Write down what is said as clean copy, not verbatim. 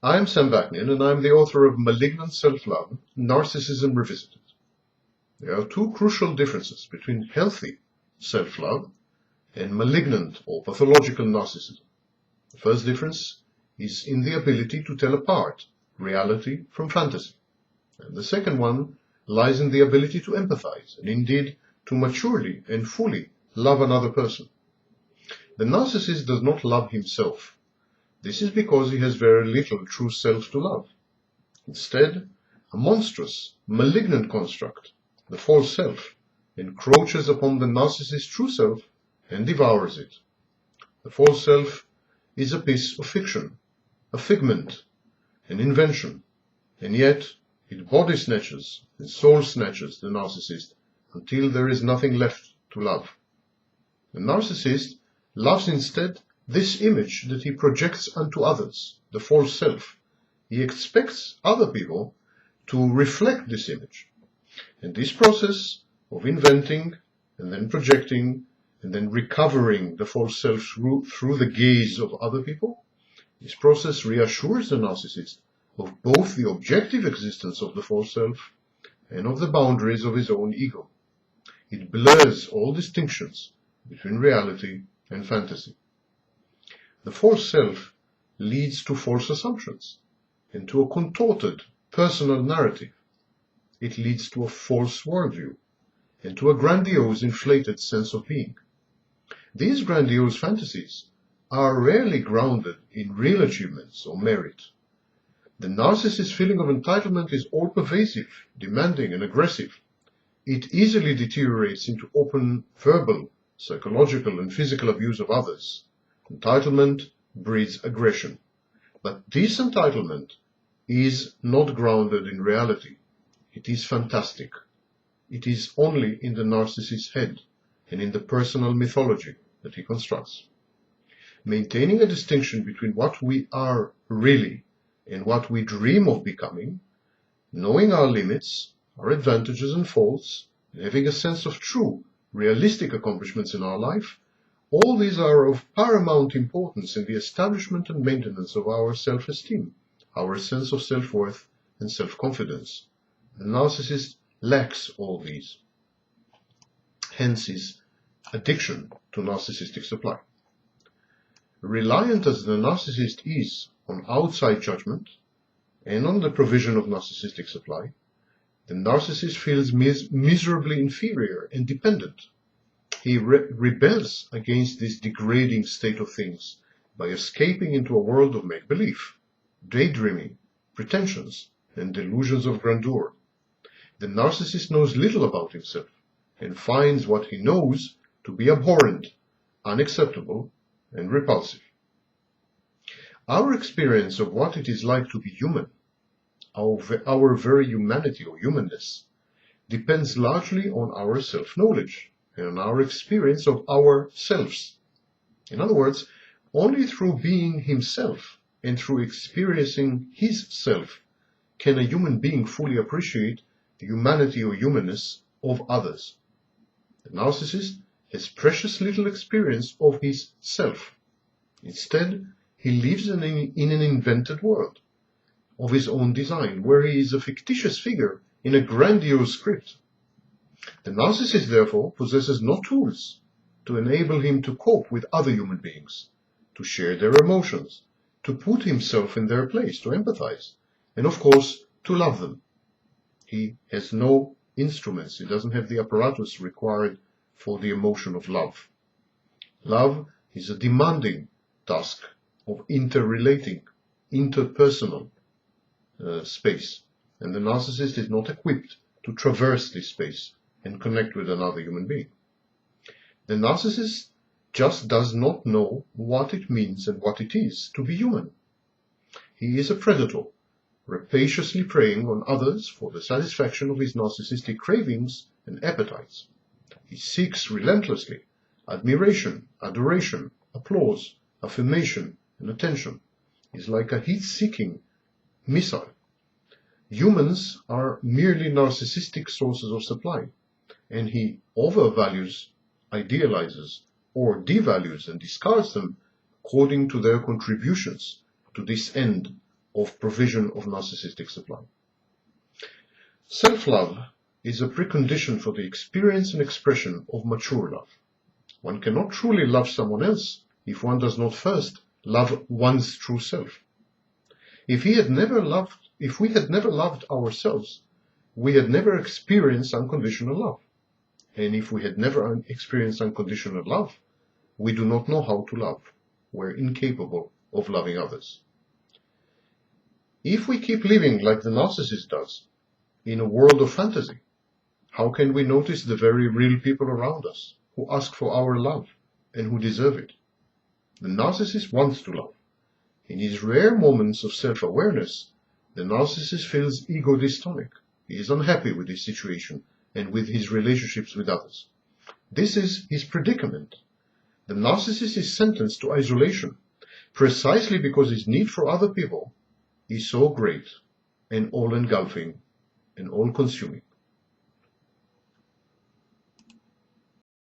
I'm Sam Vaknin, and I'm the author of Malignant Self-Love, Narcissism Revisited. There are two crucial differences between healthy self-love and malignant or pathological narcissism. The first difference is in the ability to tell apart reality from fantasy. And the second one lies in the ability to empathize, and indeed to maturely and fully love another person. The narcissist does not love himself. This is because he has very little true self to love. Instead, a monstrous, malignant construct, the false self, encroaches upon the narcissist's true self and devours it. The false self is a piece of fiction, a figment, an invention, and yet it body snatches and soul snatches the narcissist until there is nothing left to love. The narcissist loves instead this image that he projects onto others, the false self. He expects other people to reflect this image. And this process of inventing and then projecting and then recovering the false self through the gaze of other people, this process reassures the narcissist of both the objective existence of the false self and of the boundaries of his own ego. It blurs all distinctions between reality and fantasy. The false self leads to false assumptions and to a contorted personal narrative. It leads to a false worldview and to a grandiose, inflated sense of being. These grandiose fantasies are rarely grounded in real achievements or merit. The narcissist's feeling of entitlement is all-pervasive, demanding, and aggressive. It easily deteriorates into open verbal, psychological, and physical abuse of others. Entitlement breeds aggression. But this entitlement is not grounded in reality. It is fantastic. It is only in the narcissist's head and in the personal mythology that he constructs. Maintaining a distinction between what we are really and what we dream of becoming, knowing our limits, our advantages and faults, and having a sense of true, realistic accomplishments in our life, all these are of paramount importance in the establishment and maintenance of our self-esteem, our sense of self-worth and self-confidence. The narcissist lacks all these. Hence his addiction to narcissistic supply. Reliant as the narcissist is on outside judgment and on the provision of narcissistic supply, the narcissist feels miserably inferior and dependent. He rebels against this degrading state of things by escaping into a world of make-believe, daydreaming, pretensions, and delusions of grandeur. The narcissist knows little about himself and finds what he knows to be abhorrent, unacceptable, and repulsive. Our experience of what it is like to be human, our very humanity or humanness, depends largely on our self-knowledge and on our experience of ourselves. In other words, only through being himself and through experiencing his self can a human being fully appreciate the humanity or humanness of others. The narcissist has precious little experience of his self. Instead, he lives in an invented world of his own design, where he is a fictitious figure in a grandiose script. The narcissist, therefore, possesses no tools to enable him to cope with other human beings, to share their emotions, to put himself in their place, to empathize, and of course, to love them. He has no instruments, he doesn't have the apparatus required for the emotion of love. Love is a demanding task of interrelating, interpersonal space, and the narcissist is not equipped to traverse this space and connect with another human being. The narcissist just does not know what it means and what it is to be human. He is a predator, rapaciously preying on others for the satisfaction of his narcissistic cravings and appetites. He seeks relentlessly admiration, adoration, applause, affirmation, and attention. He is like a heat-seeking missile. Humans are merely narcissistic sources of supply, and he overvalues, idealizes, or devalues and discards them according to their contributions to this end of provision of narcissistic supply. Self-love is a precondition for the experience and expression of mature love. One cannot truly love someone else if one does not first love one's true self. If we had never loved ourselves, we had never experienced unconditional love. And if we had never experienced unconditional love, we do not know how to love. We're incapable of loving others. If we keep living like the narcissist does, in a world of fantasy, how can we notice the very real people around us who ask for our love and who deserve it? The narcissist wants to love. In his rare moments of self-awareness, the narcissist feels ego dystonic. He is unhappy with his situation and with his relationships with others. This is his predicament. The narcissist is sentenced to isolation precisely because his need for other people is so great and all-engulfing and all-consuming.